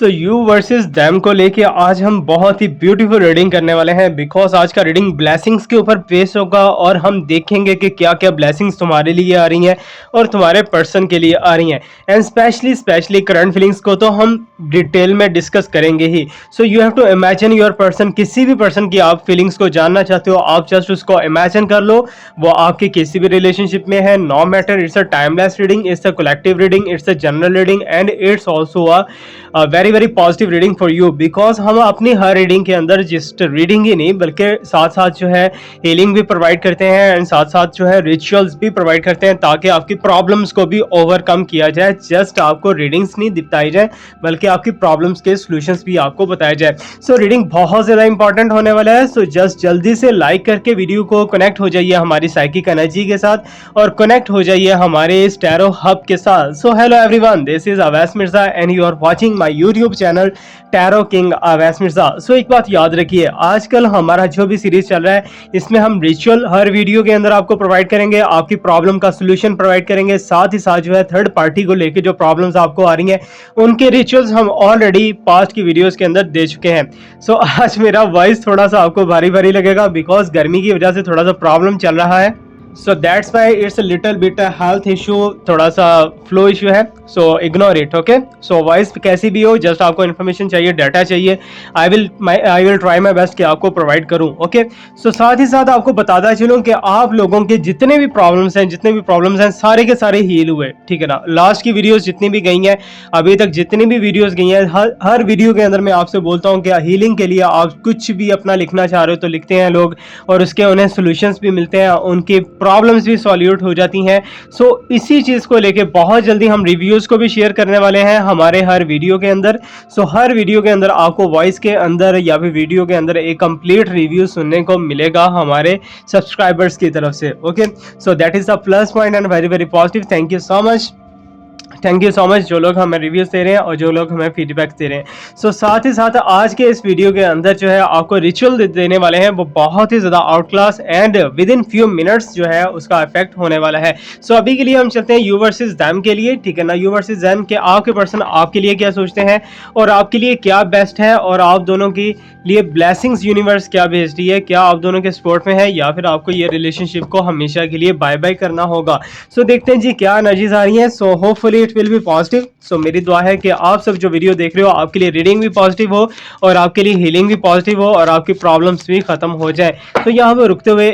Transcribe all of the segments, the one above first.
So you versus them को लेके आज हम बहुत ही ब्यूटीफुल रीडिंग करने वाले हैं बिकॉज आज का रीडिंग ब्लेसिंग्स के ऊपर बेस होगा और हम देखेंगे कि क्या क्या ब्लेसिंग्स तुम्हारे लिए आ रही हैं और तुम्हारे पर्सन के लिए आ रही हैं एंड स्पेशली करंट फीलिंग्स को तो हम डिटेल में डिस्कस करेंगे ही। So you have to imagine your person, किसी भी पर्सन की आप फीलिंग्स को जानना चाहते हो आप जस्ट उसको इमेजिन कर लो, वो आपके किसी भी रिलेशनशिप में है, no matter, it's a timeless reading, it's a collective reading, it's a general reading and it's also a very very positive reading for you because हम अपनी हर रीडिंग के अंदर जस्ट रीडिंग ही नहीं बल्कि साथ साथ जो है हीलिंग भी प्रोवाइड करते हैं एंड साथ साथ जो है रिचुअल्स भी प्रोवाइड करते हैं ताकि आपकी प्रॉब्लम्स को भी ओवरकम किया जाए। जस्ट आपको रीडिंग्स नहीं बताई जाए बल्कि आपकी प्रॉब्लम्स के सॉल्यूशंस भी आपको बताए जाए। सो रीडिंग बहुत ज़्यादा इंपॉर्टेंट होने वाला है। सो जस्ट जल्दी से लाइक करके वीडियो को कनेक्ट हो जाइए हमारी साइकिक एनर्जी के साथ और कनेक्ट हो जाइए हमारे इस टैरो हब के साथ। So hello everyone, this is Awais Mirza and you are watching my YouTube channel tarot king Awais Mirza. So एक बात याद रखिए, आजकल हमारा जो भी सीरीज चल रहा है इसमें हम रिचुअल हर वीडियो के अंदर आपको प्रोवाइड करेंगे, आपकी प्रॉब्लम का सोल्यूशन प्रोवाइड करेंगे, साथ ही साथ जो है थर्ड पार्टी को लेके जो प्रॉब्लम्स आपको आ रही हैं उनके रिचुअल्स हम ऑलरेडी पास्ट की वीडियोस के अंदर दे चुके हैं। सो आज मेरा वॉइस थोड़ा सा आपको भारी भारी लगेगा बिकॉज गर्मी की वजह से थोड़ा सा प्रॉब्लम चल रहा है। सो that's why it's a little bit health issue, थोड़ा सा फ्लो इशू है, so ignore it. Okay, so voice कैसी भी हो, जस्ट आपको इन्फॉर्मेशन चाहिए, डाटा चाहिए, I will try my best कि आपको प्रोवाइड करूं। ओके, सो साथ ही साथ आपको बताता चलूं कि आप लोगों के जितने भी प्रॉब्लम्स हैं सारे के सारे हील हुए, ठीक है ना। लास्ट की वीडियोस जितनी भी गई हैं, अभी तक जितनी भी वीडियोस गई हैं, हर वीडियो के अंदर मैं आपसे बोलता हूं कि हीलिंग के लिए आप कुछ भी अपना लिखना चाह रहे हो तो लिखते हैं लोग और उसके उन्हें सोल्यूशंस भी मिलते हैं, उनकी प्रॉब्लम्स भी सॉल्यूट हो जाती हैं। सो इसी चीज़ को लेके बहुत जल्दी हम रिव्यूज़ को भी शेयर करने वाले हैं हमारे हर वीडियो के अंदर। सो हर वीडियो के अंदर आपको वॉइस के अंदर या फिर वीडियो के अंदर एक कंप्लीट रिव्यू सुनने को मिलेगा हमारे सब्सक्राइबर्स की तरफ से। Okay, so that is a plus point and very very positive. Thank you so much जो लोग हमें रिव्यूज दे रहे हैं और जो लोग हमें फीडबैक दे रहे हैं। सो साथ ही साथ आज के इस वीडियो के अंदर जो है आपको रिचुअल देने वाले हैं वो बहुत ही ज़्यादा out class and with in few minutes जो है उसका इफेक्ट होने वाला है। सो अभी के लिए हम चलते हैं यू वर्सेस दैम के लिए, ठीक है ना। यू वर्सेस दैम के आपके पर्सन आपके लिए क्या सोचते हैं और आपके लिए क्या बेस्ट है और आप दोनों के लिए ब्लेसिंग्स यूनिवर्स क्या भेज रही है, क्या आप दोनों के सपोर्ट में है या फिर आपको ये रिलेशनशिप को हमेशा के लिए बाय बाय करना होगा। सो देखते हैं जी क्या एनर्जीज आ रही हैं। So hopefully it will be positive. So मेरी दुआ है कि आप सब जो वीडियो देख रहे हो आपके लिए रीडिंग भी पॉजिटिव हो और आपके लिए हीलिंग भी पॉजिटिव हो और आपकी प्रॉब्लम्स भी खत्म हो जाए। तो यहाँ पर रुकते हुए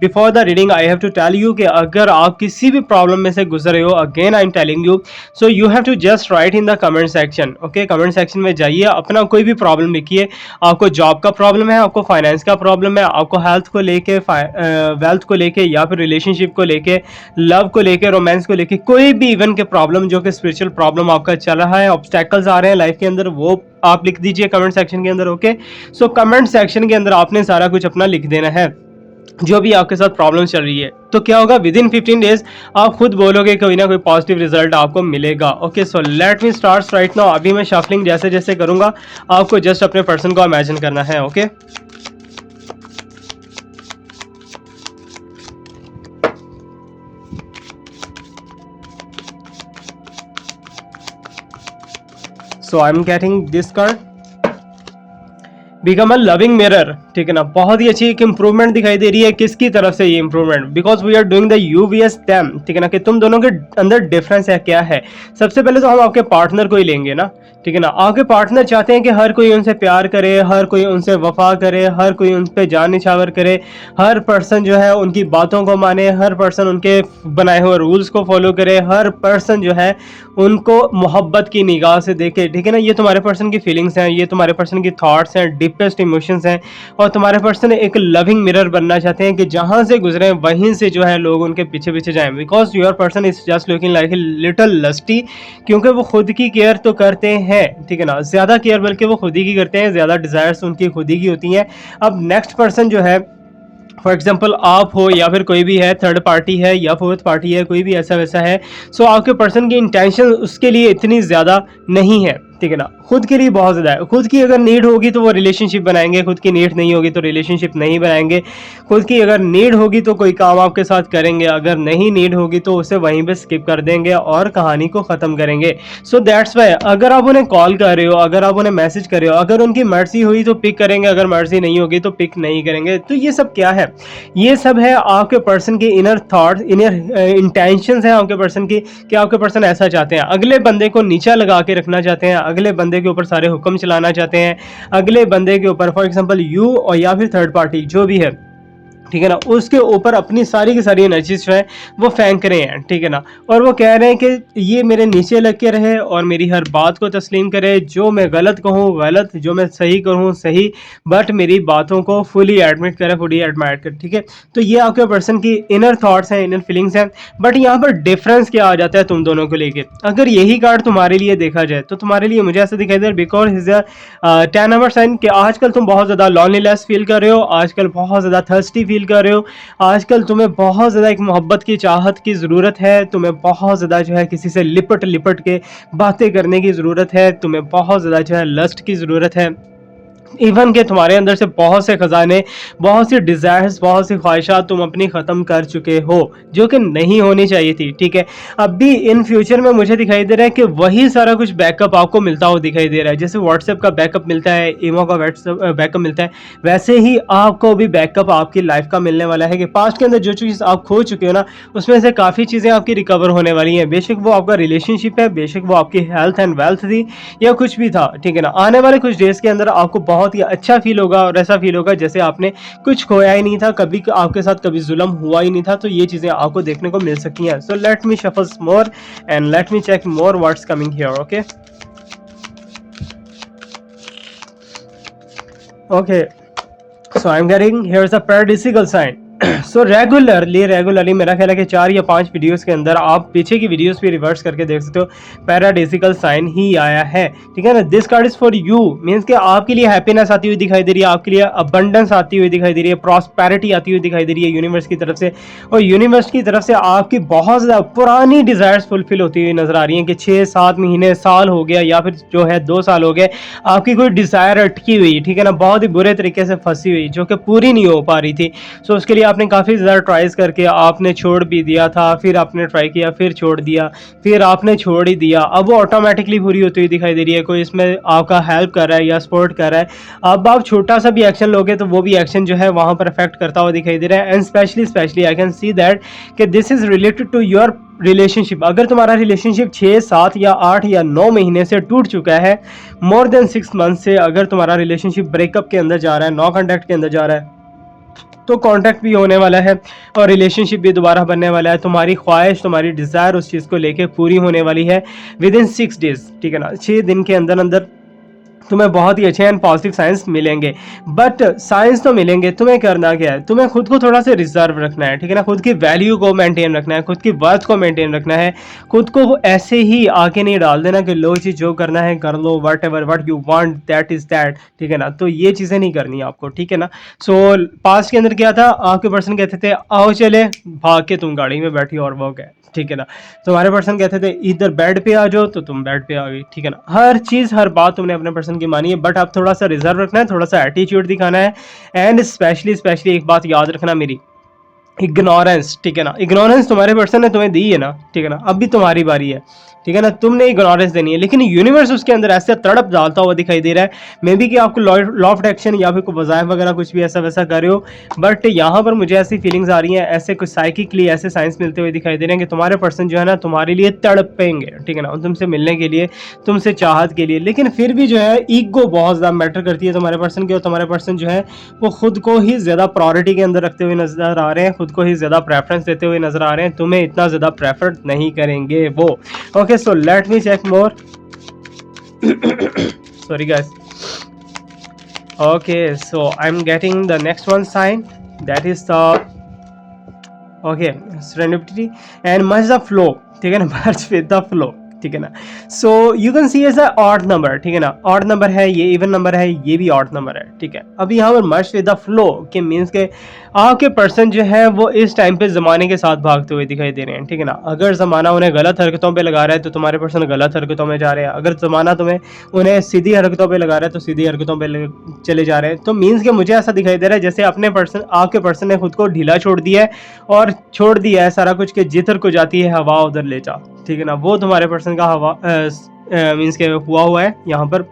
before the reading I have to tell you कि अगर आप किसी भी प्रॉब्लम में से गुजर रहे हो, again I am telling you, so you have to just write in the comment section. Okay, comment section में जाइए, अपना कोई भी प्रॉब्लम लिखिए। आपको जॉब का प्रॉब्लम है, आपको फाइनेंस का प्रॉब्लम है, आपको हेल्थ को लेके, वेल्थ को लेके या फिर रिलेशनशिप को लेके, लव को लेके, रोमांस को लेके, कोई भी इवन के प्रॉब्लम जो कि स्पिरिचुअल प्रॉब्लम आपका चल रहा है, ऑब्स्टेकल्स आ रहे हैं लाइफ के अंदर, वो आप लिख दीजिए कमेंट सेक्शन के अंदर। ओके, सो कमेंट सेक्शन के अंदर आपने सारा कुछ अपना लिख देना है जो भी आपके साथ प्रॉब्लम चल रही है। तो क्या होगा, विद इन 15 डेज आप खुद बोलोगे कोई ना कोई पॉजिटिव रिजल्ट आपको मिलेगा। ओके, सो लेट मी स्टार्ट राइट नाउ। अभी मैं शफलिंग जैसे जैसे करूंगा आपको जस्ट अपने पर्सन को इमेजिन करना है। Okay, so I am getting this card, become a loving mirror, ठीक है ना। बहुत ही अच्छी एक इंप्रूवमेंट दिखाई दे रही है। किसकी तरफ से ये improvement, because we are doing the UVs them, ठीक है ना, कि तुम दोनों के अंदर डिफरेंस है क्या है। सबसे पहले तो हम आपके पार्टनर को ही लेंगे ना, ठीक है ना। आपके पार्टनर चाहते हैं कि हर कोई उनसे प्यार करे, हर कोई उनसे वफा करे, हर कोई उन पर जान निछावर करे, हर पर्सन जो है उनकी बातों को माने, हर पर्सन उनके बनाए हुए रूल्स को फॉलो करे, हर पर्सन जो है उनको मोहब्बत की निगाह से देखे, ठीक है ना। ये तुम्हारे पर्सन की फीलिंग्स हैं, ये तुम्हारे पर्सन की थॉट्स हैं, डीपेस्ट इमोशंस हैं और तुम्हारे पर्सन एक लविंग मिरर बनना चाहते हैं कि जहां से गुजरे वहीं से जो है लोग उनके पीछे पीछे जाएं, because your person is just looking like a little lusty, क्योंकि वो खुद की केयर तो करते हैं, ठीक है ना, ज्यादा केयर बल्कि वो खुद ही की करते हैं, ज्यादा डिजायर्स उनकी खुद ही की होती हैं। अब नेक्स्ट पर्सन जो है, फॉर एग्जाम्पल आप हो या फिर कोई भी है, थर्ड पार्टी है या फोर्थ पार्टी है, कोई भी ऐसा वैसा है, सो आपके पर्सन की इंटेंशन उसके लिए इतनी ज़्यादा नहीं है, ठीक है ना, खुद के लिए बहुत ज़्यादा है। खुद की अगर नीड होगी तो वो रिलेशनशिप बनाएंगे, खुद की नीड नहीं होगी तो रिलेशनशिप नहीं बनाएंगे। खुद की अगर नीड होगी तो कोई काम आपके साथ करेंगे, अगर नहीं नीड होगी तो उसे वहीं पे स्किप कर देंगे और कहानी को ख़त्म करेंगे। सो दैट्स वाई अगर आप उन्हें कॉल कर रहे हो, अगर आप उन्हें मैसेज कर रहे हो, अगर उनकी मर्जी हुई तो पिक करेंगे, अगर मर्जी नहीं होगी तो पिक नहीं करेंगे। तो ये सब क्या है? ये सब है आपके पर्सन के इनर थॉट्स, इनर इंटेंशंस हैं आपके पर्सन की, कि आपके पर्सन ऐसा चाहते हैं, अगले बंदे को नीचा लगा के रखना चाहते हैं, अगले बंदे के ऊपर सारे हुक्म चलाना चाहते हैं, अगले बंदे के ऊपर फॉर एग्जांपल यू और या फिर थर्ड पार्टी जो भी है, ठीक है ना, उसके ऊपर अपनी सारी की सारी एनर्जीज जो है वो फेंक रहे हैं, ठीक है ना। और वो कह रहे हैं कि ये मेरे नीचे लग के रहे और मेरी हर बात को तस्लीम करे, जो मैं गलत कहूँ गलत, जो मैं सही कहूँ सही, बट मेरी बातों को फुली एडमिट करे, फुली एडमायर करे, ठीक है। तो ये आपके पर्सन की इनर थॉट्स हैं, इनर फीलिंग्स हैं। बट यहाँ पर डिफरेंस क्या आ जाता है तुम दोनों को लेके? अगर यही कार्ड तुम्हारे लिए देखा जाए तो तुम्हारे लिए मुझे ऐसा दिखाई दे रहा है, बिकॉज इज 10 नंबर साइन, कि आजकल तुम बहुत ज़्यादा लॉनलीनेस फील कर रहे हो, आजकल बहुत ज़्यादा थर्स्टी फील कर रहे हो, आजकल तुम्हें बहुत ज़्यादा एक मोहब्बत की चाहत की ज़रूरत है, तुम्हें बहुत ज़्यादा जो है किसी से लिपट लिपट के बातें करने की ज़रूरत है, तुम्हें बहुत ज़्यादा जो है लस्ट की ज़रूरत है। इवन के तुम्हारे अंदर से बहुत से खजाने, बहुत सी डिज़ायर्स, बहुत सी ख्वाहिशात तुम अपनी ख़त्म कर चुके हो, जो कि नहीं होनी चाहिए थी, ठीक है। अब भी इन फ्यूचर में मुझे दिखाई दे रहा है कि वही सारा कुछ बैकअप आपको मिलता हुआ दिखाई दे रहा है। जैसे व्हाट्सएप का बैकअप मिलता है, ईमो का बैकअप मिलता है, वैसे ही आपको भी बैकअप आपकी लाइफ का मिलने वाला है, कि पास्ट के अंदर जो चीज़ आप खो चुके हो ना, उसमें से काफ़ी चीज़ें आपकी रिकवर होने वाली हैं। बेशक वो आपका रिलेशनशिप है, बेशक वो आपकी हेल्थ एंड वेल्थ थी, या कुछ भी था, ठीक है ना। आने वाले कुछ डेज के अंदर आपको बहुत ही अच्छा फील होगा और ऐसा फील होगा जैसे आपने कुछ खोया ही नहीं था, कभी आपके साथ कभी जुल्म हुआ ही नहीं था। तो ये चीज़ें आपको देखने को मिल सकती हैं। So let me shuffle more and let me check more what's coming here. Okay okay, so I am getting here is a paradoxical sign. So regularly मेरा ख्याल है कि 4 या 5 वीडियोस के अंदर आप पीछे की वीडियोस भी रिवर्स करके देख सकते हो, पैराडॉक्सिकल साइन ही आया है, ठीक है ना। This card is for you, means कि आपके लिए हैप्पीनेस आती हुई दिखाई दे रही है, आपके लिए अबंडेंस आती हुई दिखाई दे रही है, प्रॉस्पेरिटी आती हुई दिखाई दे रही है यूनिवर्स की तरफ से। और यूनिवर्स की तरफ से आपकी बहुत ज़्यादा पुरानी डिज़ायर्स फुलफिल होती हुई नजर आ रही हैं, कि 6-7 महीने, साल हो गया, या फिर जो है 2 साल हो गए, आपकी कोई डिज़ायर अटकी हुई, ठीक है ना, बहुत ही बुरे तरीके से फंसी हुई, जो कि पूरी नहीं हो पा रही थी। सो उसके लिए आपने काफ़ी ज़्यादा ट्राइज करके आपने छोड़ भी दिया था, फिर आपने ट्राई किया, फिर छोड़ दिया, फिर आपने छोड़ ही दिया, अब वो ऑटोमेटिकली पूरी होती हुई दिखाई दे रही है। कोई इसमें आपका हेल्प कर रहा है या सपोर्ट कर रहा है। अब आप छोटा सा भी एक्शन लोगे तो वो भी एक्शन जो है वहाँ पर अफेक्ट करता हुआ दिखाई दे रहा है। And specially I can see that कि this is related to your relationship. अगर तुम्हारा रिलेशनशिप 6-7 या 8 या 9 महीने से टूट चुका है, मोर देन 6 मंथ से अगर तुम्हारा रिलेशनशिप ब्रेकअप के अंदर जा रहा है, नो कॉन्टैक्ट के अंदर जा रहा है, तो कॉन्टैक्ट भी होने वाला है और रिलेशनशिप भी दोबारा बनने वाला है। तुम्हारी ख्वाहिश, तुम्हारी डिज़ायर उस चीज़ को लेके पूरी होने वाली है विद इन 6 डेज, ठीक है ना। 6 दिन के अंदर अंदर तुम्हें बहुत ही अच्छे एंड पॉजिटिव साइंस मिलेंगे। बट साइंस तो मिलेंगे, तुम्हें करना क्या है? तुम्हें खुद को थोड़ा सा रिजर्व रखना है, ठीक है ना। खुद की वैल्यू को मेंटेन रखना है, खुद की वर्थ को मेंटेन रखना है। खुद को वो ऐसे ही आके नहीं डाल देना कि लो जी जो करना है कर लो, whatever what you want that is that, ठीक है ना। तो ये चीज़ें नहीं करनी आपको, ठीक है ना। सो पास्ट के अंदर क्या था, आपके पर्सन कहते थे आओ चले, भाग के तुम गाड़ी में बैठी और वो गए, ठीक है ना। तुम्हारे पर्सन कहते थे इधर बेड पे आ जाओ, तो तुम बेड पे आ गई, ठीक है ना। हर चीज़, हर बात तुमने अपने पर्सन की मानी है, बट आप थोड़ा सा रिजर्व रखना है, थोड़ा सा एटीट्यूड दिखाना है। एंड स्पेशली एक बात याद रखना मेरी, इग्नोरेंस, ठीक है ना। इग्नोरेंस तुम्हारे पर्सन ने तुम्हें दी है ना, ठीक है ना, अब भी तुम्हारी बारी है, ठीक है ना। तुमने इग्नोरेंस देनी है, लेकिन यूनिवर्स उसके अंदर ऐसे तड़प डालता हुआ दिखाई दे रहा है। मे बी कि आपको लॉ ऑफ अट्रैक्शन या फिर कोई वज़ाइफ वगैरह कुछ भी ऐसा वैसा कर रहे हो, बट यहाँ पर मुझे ऐसी फीलिंग्स आ रही हैं, ऐसे कुछ साइकिकली ऐसे साइंस मिलते हुए दिखाई दे रहे हैं कि तुम्हारे पर्सन जो है ना तुम्हारे लिए तड़पेंगे, ठीक है ना, तुमसे मिलने के लिए, तुमसे चाहत के लिए। लेकिन फिर भी जो है ईगो बहुत ज़्यादा मैटर करती है तुम्हारे पर्सन की, और तुम्हारे पर्सन जो है वो खुद को ही ज़्यादा प्रायोरिटी के अंदर रखते हुए नजर आ रहे हैं, खुद को ही ज़्यादा प्रेफरेंस देते हुए नजर आ रहे हैं, तुम्हें इतना ज़्यादा प्रेफर नहीं करेंगे वो। Okay, so let me check more. sorry guys. Okay, so I'm getting the next one sign, that is the okay, serendipity and merge the flow, ठीक है ना, merge with the flow, ठीक है ना। So you can see as a odd number, ठीक है ना, odd number है, ये इवन नंबर है, ये भी ऑड नंबर है, ठीक है। अब यहाँ पर मर्ज विद द फ्लो के मीन्स के आपके पर्सन जो है वो इस टाइम पे ज़माने के साथ भागते हुए दिखाई दे रहे हैं, ठीक है ना। अगर ज़माना उन्हें गलत हरकतों पे लगा रहा है तो तुम्हारे पर्सन गलत हरकतों में जा रहे हैं, अगर ज़माना तुम्हें उन्हें सीधी हरकतों पे लगा रहा है तो सीधी हरकतों पे चले जा रहे हैं। तो मीन्स के मुझे ऐसा दिखाई दे रहा है जैसे अपने पर्सन, आपके पर्सन ने खुद को ढीला छोड़ दिया है और छोड़ दिया है सारा कुछ कि जिधर को जाती है हवा उधर ले जा, ठीक है ना। वो तुम्हारे पर्सन का हवा मीन्स के हुआ है यहाँ पर,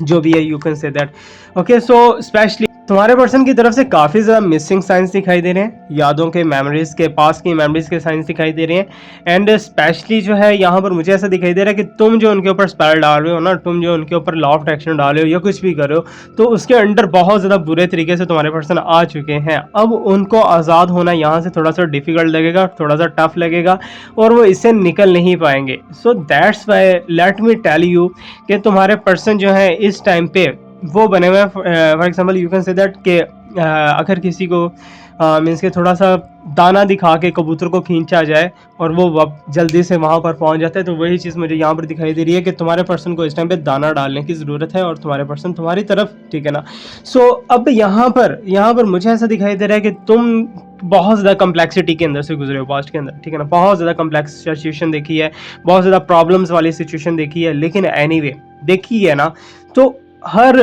जो भी है you can say that. Okay, so specially तुम्हारे पर्सन की तरफ से काफ़ी ज़्यादा मिसिंग साइंस दिखाई दे रहे हैं, यादों के, मेमोरीज के, पास की मेमोरीज के साइंस दिखाई दे रहे हैं। एंड स्पेशली जो है यहाँ पर मुझे ऐसा दिखाई दे रहा है कि तुम जो उनके ऊपर स्पेल डाल रहे हो ना, तुम जो उनके ऊपर लॉ ऑफ अट्रैक्शन डाल रहे हो या कुछ भी कर रहे हो, तो उसके अंडर बहुत ज़्यादा बुरे तरीके से तुम्हारे पर्सन आ चुके हैं। अब उनको आज़ाद होना यहाँ से थोड़ा सा डिफिकल्ट लगेगा, थोड़ा सा टफ लगेगा और वो इससे निकल नहीं पाएंगे। So that's why let me tell you कि तुम्हारे पर्सन जो है इस टाइम पे वो बने हुए हैं। For example you can say that कि अगर किसी को मीन्स के थोड़ा सा दाना दिखा के कबूतर को खींचा जाए और वो जल्दी से वहाँ पर पहुँच जाता है, तो वही चीज़ मुझे यहाँ पर दिखाई दे रही है कि तुम्हारे पर्सन को इस टाइम पे दाना डालने की ज़रूरत है और तुम्हारे पर्सन तुम्हारी तरफ, ठीक है ना। सो अब यहाँ पर मुझे ऐसा दिखाई दे रहा है कि तुम बहुत ज़्यादा कम्प्लेक्सिटी के अंदर से गुजरे हो पास्ट के अंदर, ठीक है ना। बहुत ज़्यादा कम्प्लेक्स सिचुएशन देखी है, बहुत ज़्यादा प्रॉब्लम्स वाली सिचुएशन देखी है, लेकिन एनीवे देखी है ना, तो हर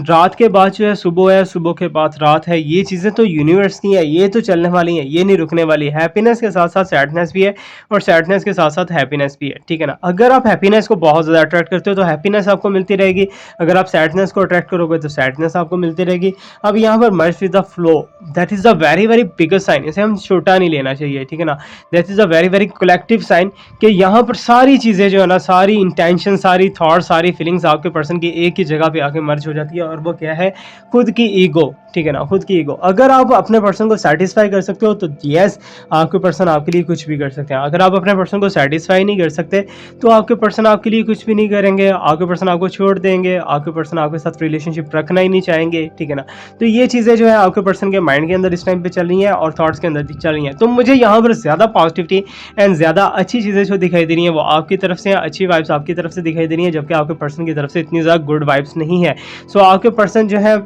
रात के बाद जो है सुबह है, सुबह के बाद रात है, ये चीज़ें तो यूनिवर्स की है, ये तो चलने वाली हैं, ये नहीं रुकने वाली। हैप्पीनेस के साथ साथ सैडनेस भी है और सैडनेस के साथ साथ हैप्पीनेस भी है, ठीक है ना। अगर आप हैप्पीनेस को बहुत ज़्यादा अट्रैक्ट करते हो तो हैप्पीनेस आपको मिलती रहेगी, अगर आप सैडनेस को अट्रैक्ट करोगे तो सैडनेस आपको मिलती रहेगी। अब यहाँ पर merge with the flow, that is the very very biggest sign, इसे हम छोटा नहीं लेना चाहिए, ठीक है ना। That is the very very collective sign कि यहाँ पर सारी चीज़ें जो है ना, सारी इंटेंशन, सारी थॉट, सारी फीलिंग्स आपके पर्सन की एक ही जगह पे आके मर्ज हो जाती है, और वो क्या है, खुद की ईगो, ठीक है ना, खुद की ईगो। अगर आप अपने पर्सन को सेटिस्फाई कर सकते हो तो यस, आपके पर्सन आपके लिए कुछ भी कर सकते हैं। अगर आप अपने पर्सन को सेटिस्फाई नहीं कर सकते तो आपके पर्सन आपके लिए कुछ भी नहीं करेंगे, आपके पर्सन आपको छोड़ देंगे, आपके पर्सन आपके साथ रिलेशनशिप रखना ही नहीं चाहेंगे, ठीक है ना। तो ये चीज़ें जो है आपके पर्सन के माइंड के अंदर इस टाइम पे चल रही हैं और थॉट्स के अंदर चल रही हैं। तो मुझे यहाँ पर ज़्यादा पॉजिटिविटी एंड ज़्यादा अच्छी चीज़ें जो दिखाई दे रही हैं वो आपकी तरफ से, अच्छी वाइब्स आपकी तरफ से दिखाई दे रही हैं, जबकि आपके पर्सन की तरफ से इतनी ज़्यादा गुड वाइब्स नहीं है। सो आपके पर्सन जो है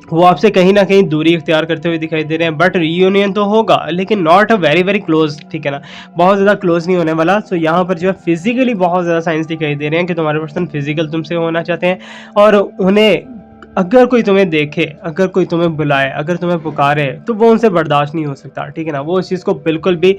वो आपसे कहीं ना कहीं दूरी इख्तियार करते हुए दिखाई दे रहे हैं, बट रीयूनियन तो होगा लेकिन not a very very close, ठीक है ना, बहुत ज़्यादा क्लोज नहीं होने वाला। सो यहाँ पर जो है फिजिकली बहुत ज़्यादा साइंस दिखाई दे रहे हैं कि तुम्हारे पर्सन फिजिकल तुमसे होना चाहते हैं, और उन्हें अगर कोई तुम्हें देखे, अगर कोई तुम्हें बुलाए, अगर तुम्हें पुकारे तो वो उनसे बर्दाश्त नहीं हो सकता, ठीक है ना। वो उस चीज़ को बिल्कुल भी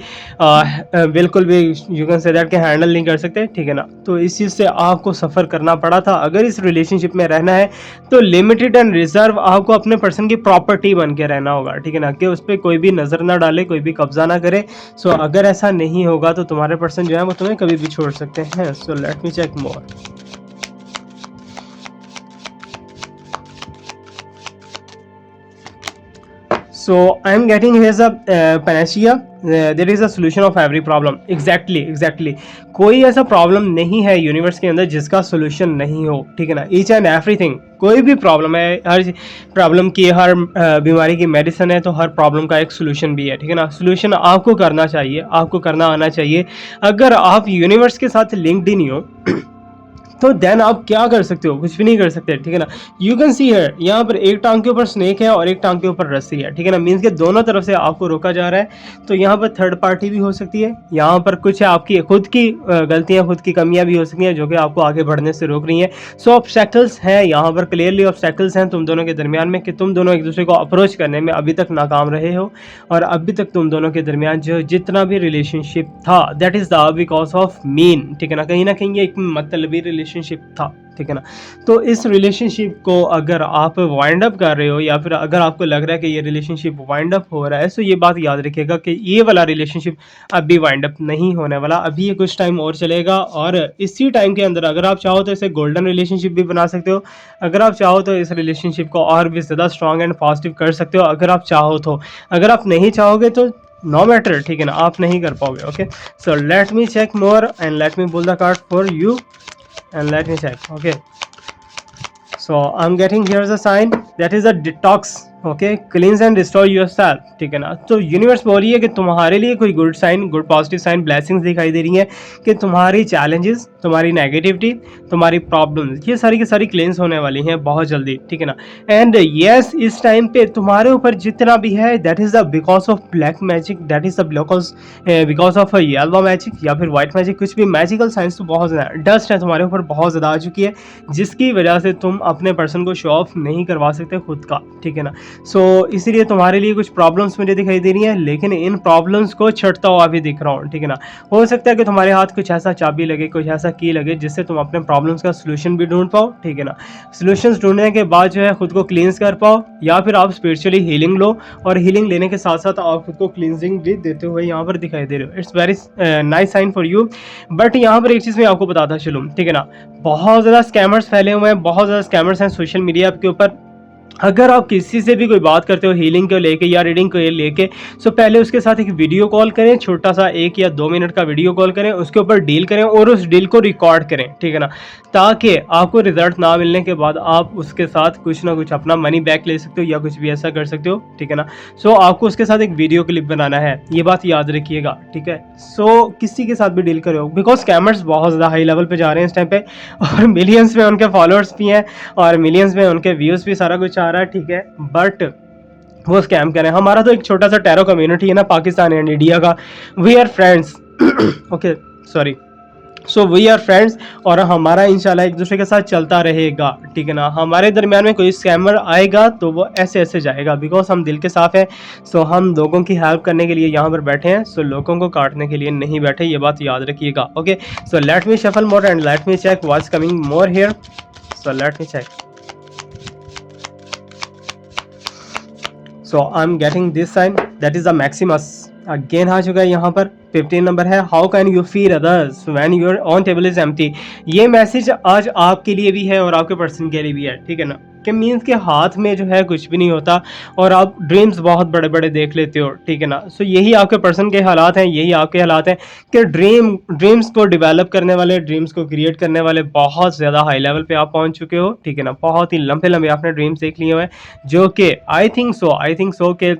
यू कैन से दैट के हैंडल नहीं कर सकते, ठीक है ना। तो इस चीज़ से आपको सफ़र करना पड़ा था। अगर इस रिलेशनशिप में रहना है तो लिमिटेड एंड रिजर्व आपको अपने पर्सन की प्रॉपर्टी बन के रहना होगा, ठीक है ना, कि उस पर कोई भी नज़र ना डाले, कोई भी कब्जा ना करे। सो अगर ऐसा नहीं होगा तो तुम्हारे पर्सन जो है वो तुम्हें कभी भी छोड़ सकते हैं। So let me check more. So I am getting here's a panacea. There is a solution of every problem. Exactly. कोई ऐसा प्रॉब्लम नहीं है यूनिवर्स के अंदर जिसका सोल्यूशन नहीं हो, ठीक है ना। ईच एंड एवरीथिंग, कोई भी प्रॉब्लम है, हर प्रॉब्लम की, हर बीमारी की मेडिसिन है, तो हर प्रॉब्लम का एक सोल्यूशन भी है, ठीक है ना। सोल्यूशन आपको करना चाहिए, आपको करना आना चाहिए। अगर आप यूनिवर्स के साथ लिंक्ड ही नहीं हो तो देन आप क्या कर सकते हो, कुछ भी नहीं कर सकते, ठीक है ना। यू कैन सी है यहाँ पर एक टांग के ऊपर स्नेक है और एक टांग के ऊपर रस्सी है, ठीक है ना। मीन्स के दोनों तरफ से आपको रोका जा रहा है। तो यहाँ पर थर्ड पार्टी भी हो सकती है, यहाँ पर कुछ आपकी खुद की गलतियाँ, खुद की कमियाँ भी हो सकती हैं जो कि आपको आगे बढ़ने से रोक रही हैं। सो ऑब्स्टेकल्स हैं यहाँ पर, क्लियरली ऑब्स्टेकल्स हैं तुम दोनों के दरमियान में कि तुम दोनों एक दूसरे को अप्रोच करने में अभी तक नाकाम रहे हो, और अभी तक तुम दोनों के दरमियान जो जितना भी रिलेशनशिप था that is the because of mean, ठीक है ना। कहीं ना कहीं ये एक मतलबी रिलेशनशिप था, ठीक है ना। तो इस रिलेशनशिप को अगर आप वाइंड अप कर रहे हो, या फिर अगर आपको लग रहा है कि ये रिलेशनशिप वाइंड अप हो रहा है, तो ये बात याद रखिएगा कि ये वाला रिलेशनशिप अभी वाइंड अप नहीं होने वाला, अभी ये कुछ टाइम और चलेगा। और इसी टाइम के अंदर अगर आप चाहो तो इसे गोल्डन रिलेशनशिप भी बना सकते हो, अगर आप चाहो तो इस रिलेशनशिप को और भी ज़्यादा स्ट्रॉन्ग एंड पॉजिटिव कर सकते हो, अगर आप चाहो तो। अगर आप नहीं चाहोगे तो नो मैटर, ठीक है ना, आप नहीं कर पाओगे। Okay, so let me check more and let me pull the card for you and let me check. Okay, so I'm getting here's a sign that is a detox okay, क्लींस and restore yourself, ठीक है ना। तो universe बोल रही है कि तुम्हारे लिए कोई good sign, good positive sign, blessings दिखाई दे रही हैं कि तुम्हारी चैलेंजेस, तुम्हारी नेगेटिविटी, तुम्हारी प्रॉब्लम्स, ये सारी की सारी क्लींस होने वाली हैं बहुत जल्दी, ठीक है ना। एंड यस, इस टाइम पे तुम्हारे ऊपर जितना भी है that is the because of black magic, that is the because of yellow magic या फिर व्हाइट मैजिक, कुछ भी मैजिकल साइंस तो बहुत ज़्यादा डस्ट है तुम्हारे ऊपर बहुत ज़्यादा आ चुकी है, जिसकी वजह से तुम अपने पर्सन को शो ऑफ नहीं करवा सकते खुद का, ठीक है ना। सो इसीलिए तुम्हारे लिए कुछ प्रॉब्लम्स मुझे दिखाई दे रही हैं, लेकिन इन प्रॉब्लम्स को छटता हुआ भी दिख रहा हूँ, ठीक है ना। हो सकता है कि तुम्हारे हाथ कुछ ऐसा चाबी लगे, कुछ ऐसा की लगे जिससे तुम अपने प्रॉब्लम्स का सोल्यूशन भी ढूंढ पाओ, ठीक है ना। सोल्यूशंस ढूंढने के बाद जो है खुद को क्लींस कर पाओ, या फिर आप स्पिरिचुअली हीलिंग लो, और हीलिंग लेने के साथ साथ आप खुद को क्लींजिंग भी देते हुए यहाँ पर दिखाई दे रहे हो। It's very nice sign for you. But यहाँ पर एक चीज़ मैं आपको बताता चलूँ, ठीक है ना। बहुत ज़्यादा स्कैमर्स फैले हुए हैं, बहुत ज़्यादा स्कैमर्स हैं सोशल मीडिया के ऊपर। अगर आप किसी से भी कोई बात करते हो हीलिंग को लेके या रीडिंग को लेके, सो पहले उसके साथ एक वीडियो कॉल करें, छोटा सा 1 या 2 मिनट का वीडियो कॉल करें, उसके ऊपर डील करें और उस डील को रिकॉर्ड करें, ठीक है ना। ताकि आपको रिजल्ट ना मिलने के बाद आप उसके साथ कुछ ना कुछ अपना मनी बैक ले सकते हो या कुछ भी ऐसा कर सकते हो, ठीक है ना। सो आपको उसके साथ एक वीडियो क्लिप बनाना है, ये बात याद रखिएगा, ठीक है। सो किसी के साथ भी डील करो, बिकॉज स्कैमर्स बहुत ज़्यादा हाई लेवल पे जा रहे हैं इस टाइम पे, और मिलियंस में उनके फॉलोअर्स भी हैं और मिलियंस में उनके व्यूज़ भी, सारा कुछ आ रहा है, ठीक है। बट वो स्कैम करें, हमारा तो एक छोटा सा टैरो कम्युनिटी है ना पाकिस्तान एंड इंडिया का, we are friends, okay sorry, so we are friends, और हमारा इंशाल्लाह एक दूसरे के साथ चलता रहेगा, ठीक है ना। हमारे दरमियान में कोई स्कैमर आएगा तो वो ऐसे ऐसे जाएगा, बिकॉज हम दिल के साफ हैं। सो हम लोगों की हेल्प करने के लिए यहाँ पर बैठे हैं, सो लोगों को काटने के लिए नहीं बैठे, ये बात याद रखिएगा, okay. So let me shuffle more and let me check what's coming more here, so let me check. So I am getting this sign, that is the maximus, again आ चुका है यहाँ पर 15 नंबर है। How can you feel others when your own table is empty. ये message आज आपके लिए भी है और आपके पर्सन के लिए भी है, ठीक है ना। कि मीन्स के हाथ में जो है कुछ भी नहीं होता और आप ड्रीम्स बहुत बड़े बड़े देख लेते हो, ठीक है ना। सो यही आपके पर्सन के हालात हैं, यही आपके हालात हैं कि ड्रीम्स को डेवलप करने वाले, ड्रीम्स को क्रिएट करने वाले बहुत ज़्यादा हाई लेवल पे आप पहुंच चुके हो, ठीक है ना। बहुत ही लंबे लंबे आपने ड्रीम्स देख लिए हुए हैं, जो कि आई थिंक सो कि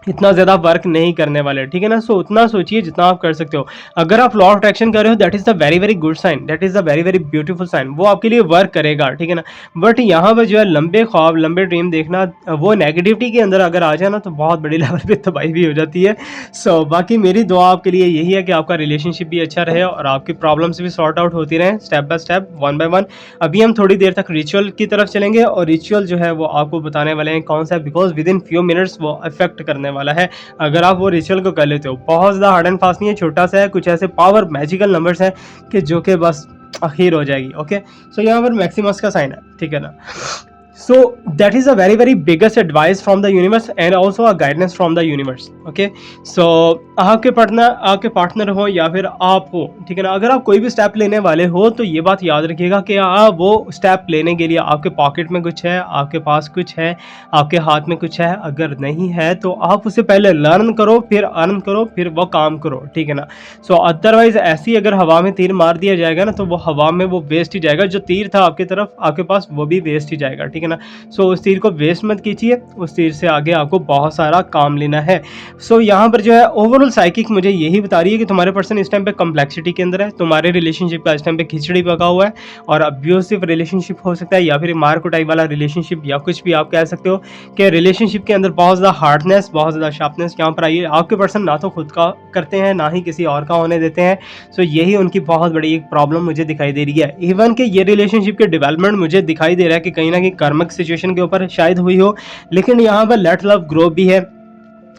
इतना ज़्यादा वर्क नहीं करने वाले, ठीक है ना। सो उतना सोचिए जितना आप कर सकते हो। अगर आप लॉ ऑफ अट्रैक्शन कर रहे हो, that is the very very good sign, that is the very very beautiful sign, वो आपके लिए वर्क करेगा, ठीक है ना। बट यहाँ पर जो है लंबे ख्वाब, लंबे ड्रीम देखना, वो नेगेटिविटी के अंदर अगर आ जाए ना तो बहुत बड़ी लेवल पे तबाही भी हो जाती है। सो बाकी मेरी दुआ आपके लिए यही है कि आपका रिलेशनशिप भी अच्छा रहे और आपकी प्रॉब्लम्स भी सॉर्ट आउट होती रहें step by step, one by one. अभी हम थोड़ी देर तक रिचुअल की तरफ चलेंगे और रिचुअल जो है वो आपको बताने वाले हैं कौन सा है, because with in few minutes वो अफेक्ट करने वाला है अगर आप वो रिचुअल को कर लेते हो। बहुत ज़्यादा हार्ड एंड फास्ट नहीं है, छोटा सा है, कुछ ऐसे पावर मैजिकल नंबर्स हैं कि जो कि बस आखिर हो जाएगी, ओके। सो यहाँ पर मैक्सिमस का साइन है, ठीक है ना। So that is a very very biggest advice from the universe and also a guidance from the universe, okay. So आपके पार्टनर हो या फिर आप हो, ठीक है ना। अगर आप कोई भी स्टेप लेने वाले हो तो ये बात याद रखिएगा कि आप वो स्टेप लेने के लिए आपके पॉकेट में कुछ है, आपके पास कुछ है, आपके हाथ में कुछ है। अगर नहीं है तो आप उसे पहले लर्न करो, फिर अर्न करो, फिर वो काम करो, ठीक है ना। सो अदरवाइज ऐसी अगर हवा में तीर मार दिया जाएगा ना तो वो हवा में वो वेस्ट ही जाएगा, जो तीर था आपकी तरफ आपके पास वो भी वेस्ट ही जाएगा, ठीक है ना। सो उस तीर को वेस्ट मत कीजिए, उस तीर से आगे आपको बहुत सारा काम लेना है। सो यहाँ पर जो है ओवरऑल साइकिक मुझे यही बता रही है कि तुम्हारे पर्सन इस टाइम पे कॉम्प्लेक्सिटी के अंदर है, तुम्हारे रिलेशनशिप का इस टाइम पे खिचड़ी पका हुआ है और अब्यूसिव रिलेशनशिप हो सकता है या फिर मार कुटाई वाला रिलेशनशिप, या कुछ भी आप कह सकते हो कि रिलेशनशिप के अंदर बहुत ज़्यादा हार्डनेस, बहुत ज़्यादा शार्पनेस यहाँ पर आई है। आपके पर्सन ना तो खुद का करते हैं ना ही किसी और का होने देते हैं। सो यही उनकी बहुत बड़ी एक प्रॉब्लम मुझे दिखाई दे रही है। इवन कि ये रिलेशनशिप के डेवलपमेंट मुझे दिखाई दे रहा है कि कहीं ना कहीं कर्मक सिचुएशन के ऊपर शायद हुई हो, लेकिन यहाँ पर लेट लव ग्रो भी है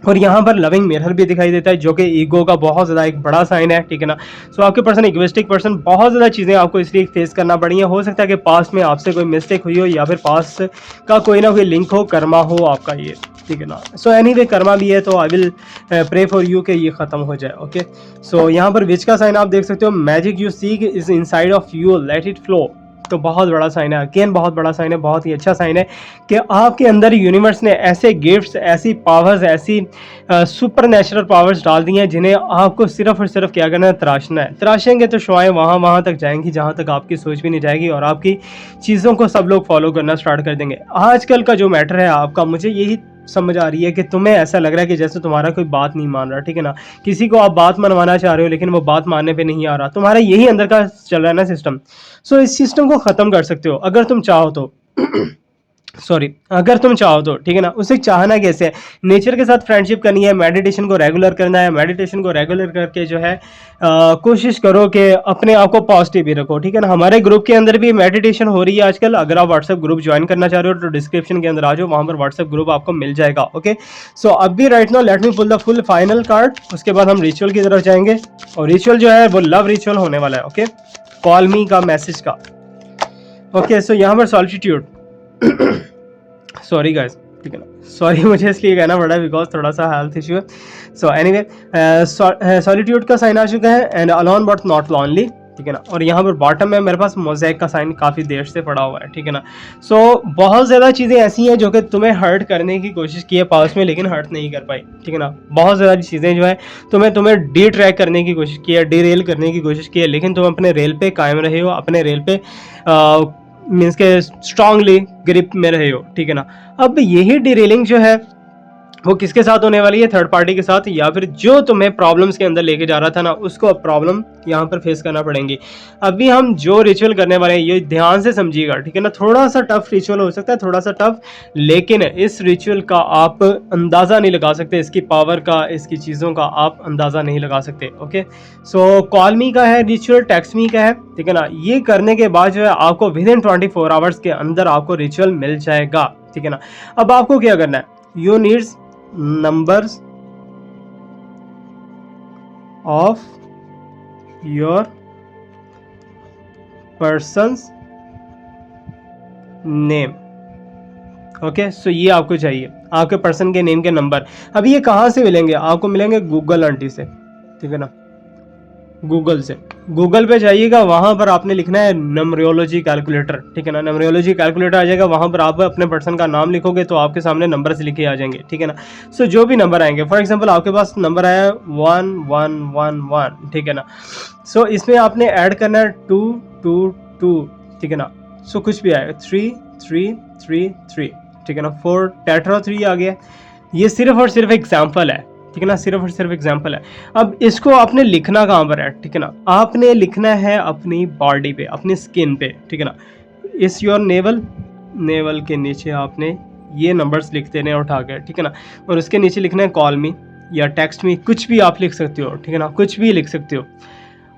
और यहाँ पर लविंग मिरर भी दिखाई देता है, जो कि ईगो का बहुत ज़्यादा एक बड़ा साइन है, ठीक है ना। सो आपके पर्सन इगोइस्टिक पर्सन, बहुत ज़्यादा चीज़ें आपको इसलिए फेस करना पड़ी हैं। हो सकता है कि पास्ट में आपसे कोई मिस्टेक हुई हो या फिर पास्ट का कोई ना कोई लिंक हो, कर्मा हो आपका ये, ठीक है ना। सो एनीवे कर्मा भी है तो I will pray for you कि ये ख़त्म हो जाए, ओके। सो यहाँ पर विच का साइन आप देख सकते हो, magic you seek is inside of you, let it flow, तो बहुत बड़ा साइन है, अगेन बहुत बड़ा साइन है, बहुत ही अच्छा साइन है कि आपके अंदर यूनिवर्स ने ऐसे गिफ्ट्स, ऐसी पावर्स, ऐसी सुपर नेचुरल पावर्स डाल दी हैं जिन्हें आपको सिर्फ और सिर्फ क्या करना है, तराशना है। तराशेंगे तो शुआएं वहाँ तक जाएंगी जहाँ तक आपकी सोच भी नहीं जाएगी और आपकी चीज़ों को सब लोग फॉलो करना स्टार्ट कर देंगे। आजकल का जो मैटर है आपका, मुझे यही समझ आ रही है कि तुम्हें ऐसा लग रहा है कि जैसे तुम्हारा कोई बात नहीं मान रहा, ठीक है ना, किसी को आप बात मनवाना चाह रहे हो लेकिन वो बात मानने पे नहीं आ रहा, तुम्हारा यही अंदर का चल रहा है ना सिस्टम। सो इस सिस्टम को ख़त्म कर सकते हो अगर तुम चाहो तो। सॉरी, अगर तुम चाहो तो, ठीक है ना। उसे चाहना कैसे है, नेचर के साथ फ्रेंडशिप करनी है, मेडिटेशन को रेगुलर करना है, मेडिटेशन को रेगुलर करके जो है कोशिश करो कि अपने आप को पॉजिटिव ही रखो, ठीक है ना। हमारे ग्रुप के अंदर भी मेडिटेशन हो रही है आजकल, अगर आप व्हाट्सएप ग्रुप ज्वाइन करना चाह रहे हो तो डिस्क्रिप्शन के अंदर आ जाओ, वहां पर व्हाट्सएप ग्रुप आपको मिल जाएगा। ओके, सो अब भी right now let me pull the full final card, उसके बाद हम रिचुअल की तरफ जाएंगे और रिचुअल जो है वो लव रिचुअल होने वाला है। ओके, कॉल मी का मैसेज का। ओके, सो यहाँ पर सॉलिट्यूड सॉरी गाइस, ठीक है ना, सॉरी मुझे इसलिए कहना पड़ा है बिकॉज थोड़ा सा हेल्थ इशू है। सो एनीवे, सॉलिट्यूड का साइन आ चुका है and alone but not lonely, ठीक है ना। और यहाँ पर बॉटम में मेरे पास मोज़ेक का साइन काफ़ी देर से पड़ा हुआ है, ठीक है ना। सो बहुत ज़्यादा चीज़ें ऐसी हैं जो कि तुम्हें हर्ट करने की कोशिश की है पास में लेकिन हर्ट नहीं कर पाई, ठीक है ना। बहुत ज़्यादा चीज़ें जो है तुम्हें डी ट्रैक करने की कोशिश की है, डी रेल करने की कोशिश की है, लेकिन तुम अपने रेल पे कायम रहे हो, अपने रेल पे मीन्स के स्ट्रांगली ग्रिप में रहे हो, ठीक है ना। अब यही डिरेलिंग जो है वो किसके साथ होने वाली है, थर्ड पार्टी के साथ, या फिर जो तुम्हें प्रॉब्लम्स के अंदर लेके जा रहा था ना उसको अब प्रॉब्लम यहाँ पर फेस करना पड़ेंगी। अभी हम जो रिचुअल करने वाले हैं ये ध्यान से समझिएगा, ठीक है ना। थोड़ा सा टफ रिचुअल हो सकता है, थोड़ा सा टफ, लेकिन इस रिचुअल का आप अंदाज़ा नहीं लगा सकते, इसकी पावर का, इसकी चीज़ों का आप अंदाज़ा नहीं लगा सकते। ओके, सो कॉल मी का है रिचुअल, टेक्स्ट मी का है, ठीक है ना। ये करने के बाद जो है आपको विद इन 24 आवर्स के अंदर आपको रिचुअल मिल जाएगा, ठीक है ना। अब आपको क्या करना है, you needs numbers of your person's name। Okay, so ये आपको चाहिए, आपके पर्सन के नेम के नंबर। अब ये कहाँ से मिलेंगे, आपको मिलेंगे गूगल आंटी से, ठीक है ना, गूगल से। गूगल पे जाइएगा, वहाँ पर आपने लिखना है नंबरोलॉजी कैलकुलेटर, ठीक है ना। नंबरोलॉजी कैलकुलेटर आ जाएगा, वहाँ पर आप अपने पर्सन का नाम लिखोगे तो आपके सामने नंबर से लिखे आ जाएंगे, ठीक है ना। सो जो भी नंबर आएंगे, फॉर एग्जांपल आपके पास नंबर आया 1111, ठीक है ना। सो इसमें आपने ऐड करना है 222, ठीक है ना। सो कुछ भी आएगा 3333, ठीक है ना। 4 टेट्रा 3 आ गया। ये सिर्फ और सिर्फ एग्जाम्पल है, ठीक है ना, सिर्फ और सिर्फ एग्जाम्पल है। अब इसको आपने लिखना कहाँ पर है, ठीक है ना, आपने लिखना है अपनी बॉडी पे, अपनी स्किन पे, ठीक है ना। इस योर नेवल, नेवल के नीचे आपने ये नंबर्स लिख देने उठा के, ठीक है ना। और उसके नीचे लिखना है कॉल मी या टेक्स्ट मी, कुछ भी आप लिख सकते हो, ठीक है ना, कुछ भी लिख सकते हो।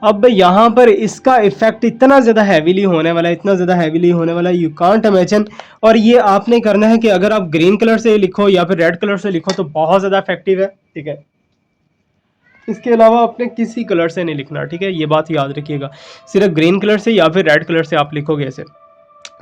अब यहाँ पर इसका इफेक्ट इतना ज़्यादा हैवीली होने वाला है, इतना ज़्यादा हैवीली होने वाला है, यू कांट इमेजिन। और ये आपने करना है कि अगर आप ग्रीन कलर से लिखो या फिर रेड कलर से लिखो तो बहुत ज़्यादा इफेक्टिव है, ठीक है। इसके अलावा आपने किसी कलर से नहीं लिखना, ठीक है, ये बात याद रखिएगा। सिर्फ ग्रीन कलर से या फिर रेड कलर से आप लिखोगे ऐसे,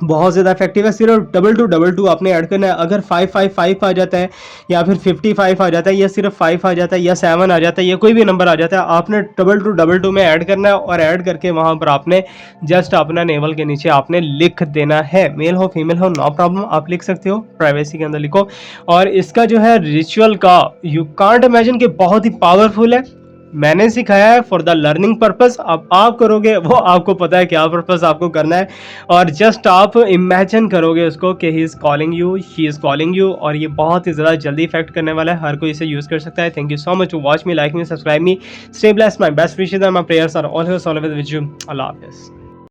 बहुत ज़्यादा इफेक्टिव है। सिर्फ 2222 आपने ऐड करना है। अगर 555 आ जाता है या फिर 55 आ जाता है या सिर्फ 5 आ जाता है या 7 आ जाता है या कोई भी नंबर आ जाता है, आपने 2222 में ऐड करना है और ऐड करके वहाँ पर आपने जस्ट अपना नेवल के नीचे आपने लिख देना है। मेल हो फीमेल हो नो प्रॉब्लम, आप लिख सकते हो, प्राइवेसी के अंदर लिखो। और इसका जो है रिचुअल का यू कांट इमेजिन कि बहुत ही पावरफुल है। मैंने सिखाया है फॉर द लर्निंग पर्पस, अब आप करोगे वो आपको पता है क्या पर्पस आपको करना है। और जस्ट आप इमेजिन करोगे उसको कि he is calling you, she is calling you, और ये बहुत ही ज़्यादा जल्दी इफेक्ट करने वाला है, हर कोई इसे यूज़ कर सकता है। Thank you so much to watch me, like me, subscribe me, stay blessed, my best wishes and my prayers are always with you. अल्लाह हाफिज़।